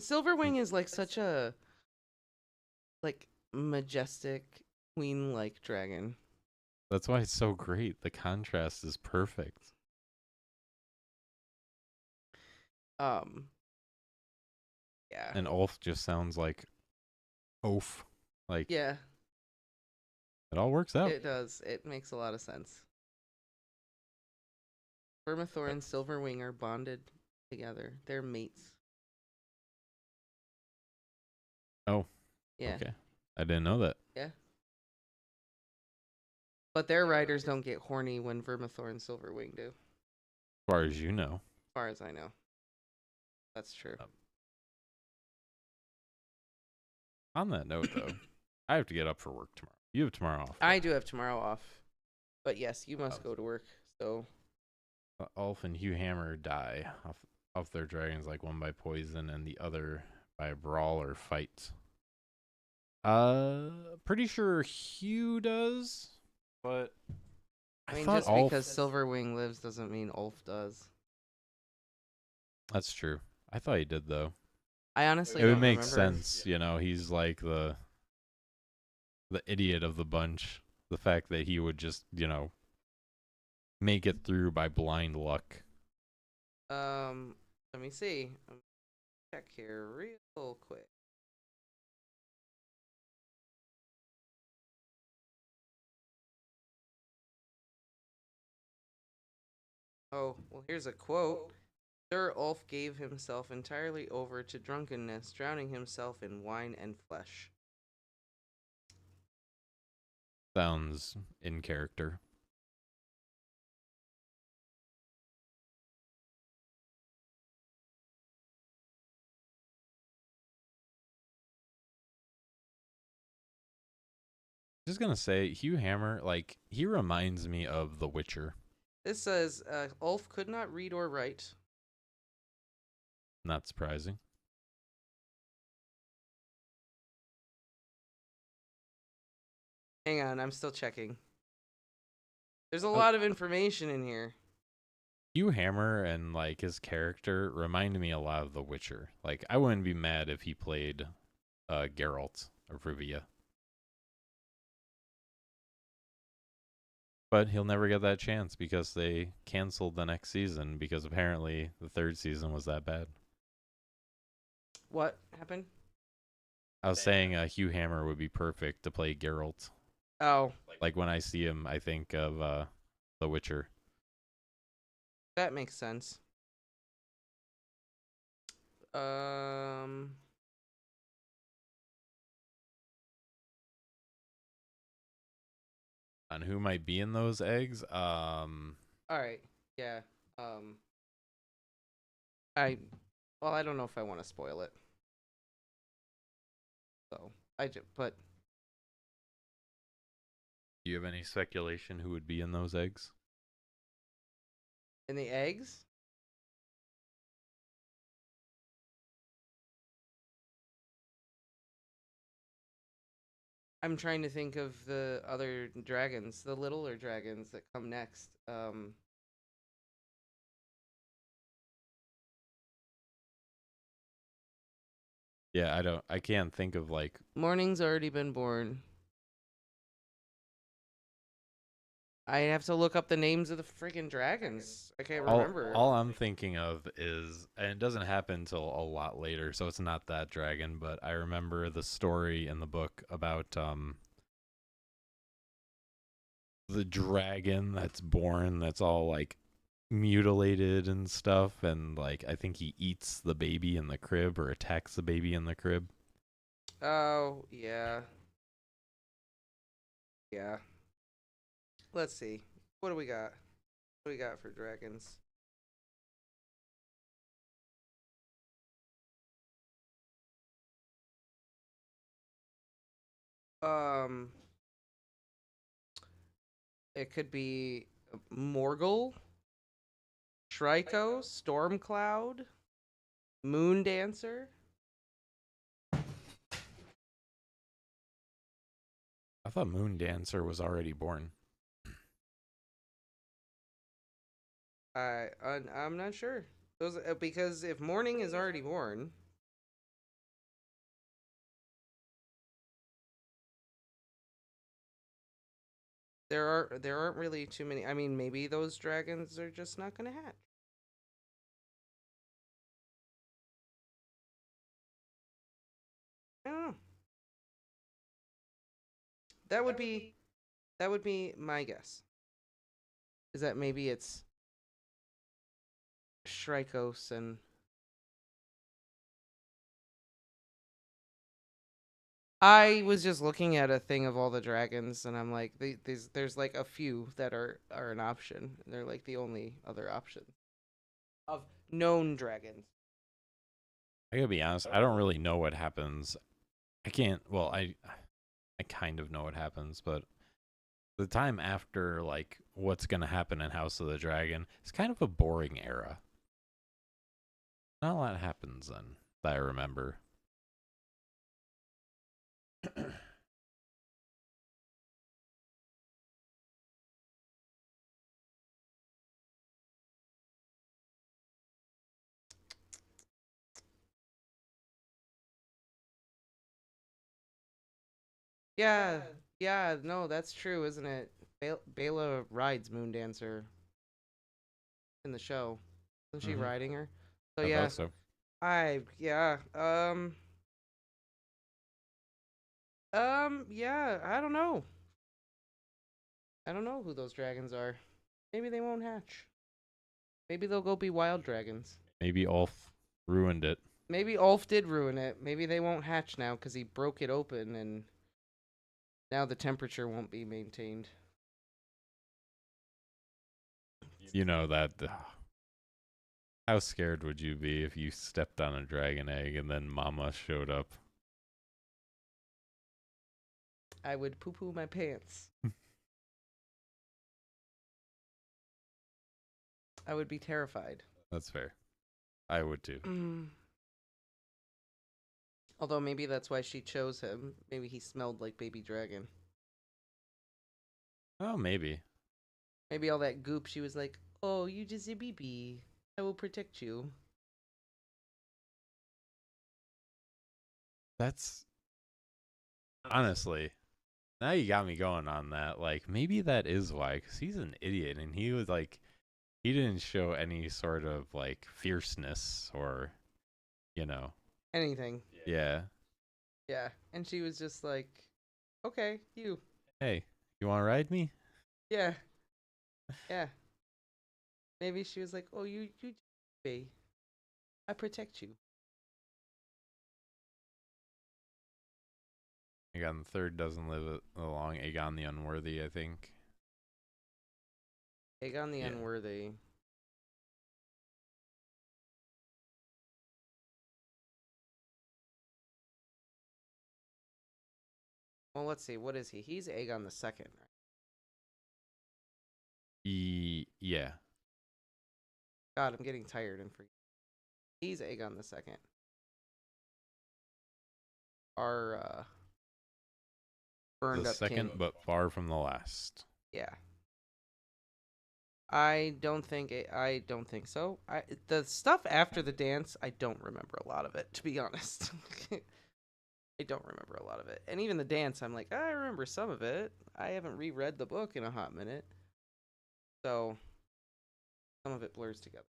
Silverwing is like such a majestic queen-like dragon. That's why it's so great. The contrast is perfect. Yeah. And Ulf just sounds like oaf. Like, Yeah, it all works out. it does. It makes a lot of sense. Vermithor and Silverwing are bonded together. They're mates. Oh. Yeah. Okay. I didn't know that. Yeah. But their riders don't get horny when Vermithor and Silverwing do, as far as you know. far as I know. That's true. On that note, though, I have to get up for work tomorrow. You have tomorrow off. I do have tomorrow off. But yes, you must go to work. So Ulf and Hugh Hammer die off their dragons, like one by poison and the other by a brawl or fight. Pretty sure Hugh does, but I mean, thought just Ulf... because Silverwing lives doesn't mean Ulf does. That's true. I thought he did, though. I honestly It would don't make remember. sense, you know. He's like the idiot of the bunch. The fact that he would just, you know, make it through by blind luck. Let me see. Check here real quick. Oh, well, here's a quote. Sir Ulf gave himself entirely over to drunkenness, drowning himself in wine and flesh. Sounds in character. Just gonna say, Hugh Hammer, like, he reminds me of The Witcher. This says Ulf could not read or write. Not surprising. Hang on, I'm still checking. There's a lot of information in here. Hugh Hammer and, like, his character remind me a lot of The Witcher. Like, I wouldn't be mad if he played Geralt of Rivia. But he'll never get that chance because they canceled the next season because apparently the third season was that bad. What happened? I was saying Hugh Hammer would be perfect to play Geralt. Oh, Like when I see him, I think of The Witcher. that makes sense. Um, On who might be in those eggs? all right. Yeah. I well, I don't know if I want to spoil it. So, but Do you have any speculation who would be in those eggs? in the eggs, I'm trying to think of the other dragons, the littler dragons that come next. Yeah, I can't think of like Morning's already been born. I have to look up the names of the freaking dragons. I can't remember. all I'm thinking of is, and it doesn't happen until a lot later, so it's not that dragon, but I remember the story in the book about the dragon that's born that's all like mutilated and stuff, and like I think he eats the baby in the crib or attacks the baby in the crib. Oh, yeah. Yeah. Let's see. What do we got? What do we got for dragons? Um, it could be Morgul, Shriko, Stormcloud, Moon Dancer. I thought Moon Dancer was already born. I'm not sure. Those because if Morning is already born, there aren't really too many. I mean, maybe those dragons are just not gonna hatch. I don't know. That would be that would be my guess. Is that maybe it's Shrikos and I was just looking at a thing of all the dragons, and I'm like, there's like a few that are an option. They're like the only other option of known dragons. I gotta be honest, I don't really know what happens. I can't. Well, I kind of know what happens, but the time after like what's gonna happen in House of the Dragon, it's kind of a boring era. Not a lot happens then that I remember. Yeah, yeah, no, that's true, isn't it? Bela rides Moon Dancer in the show. Isn't she Hmm. riding her? So I yeah, thought so. yeah, yeah, I don't know. I don't know who those dragons are. Maybe they won't hatch. Maybe they'll go be wild dragons. Maybe Ulf ruined it. Maybe Ulf did ruin it. Maybe they won't hatch now because he broke it open and now the temperature won't be maintained. You know that. How scared would you be if you stepped on a dragon egg and then Mama showed up? I would poo poo my pants. I would be terrified. That's fair. I would too. Although maybe that's why she chose him. Maybe he smelled like baby dragon. Oh, maybe. Maybe all that goop, she was like, oh, you just a baby. I will protect you. That's honestly, Now you got me going on that. Like, maybe that is why, because he's an idiot, and he was like, he didn't show any sort of like fierceness or, you know, Anything. yeah. Yeah. And she was just like, okay, you. Hey, you want to ride me? Yeah. Yeah. Maybe she was like, oh, you be. I protect you. Aegon the Third doesn't live along. Aegon the Unworthy, I think. Aegon the Yeah. Unworthy. Well, let's see. What is he? He's Aegon the Second, right? Yeah. God, I'm getting tired and forgetting. He's Aegon the Second. Our burned The up second, king. but far from the last. Yeah. I don't think so. The stuff after the dance, I don't remember a lot of it, to be honest. I don't remember a lot of it. And even the dance, I'm like, I remember some of it. I haven't reread the book in a hot minute. So some of it blurs together.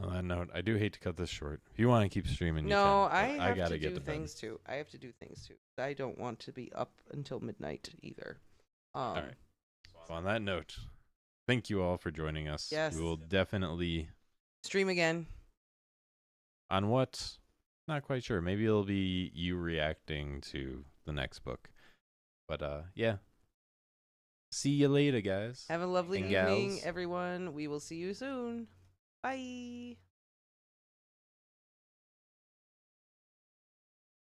On that note, I do hate to cut this short. If you want to keep streaming, you No, can, I but have gotta to get do to bed. things too. I have to do things too. I don't want to be up until midnight either. All right. So on that note, thank you all for joining us. Yes. We will definitely Stream again. on what? Not quite sure. Maybe it'll be you reacting to the next book. But yeah. See you later, guys. Have a lovely And evening, gals. everyone. We will see you soon. Bye.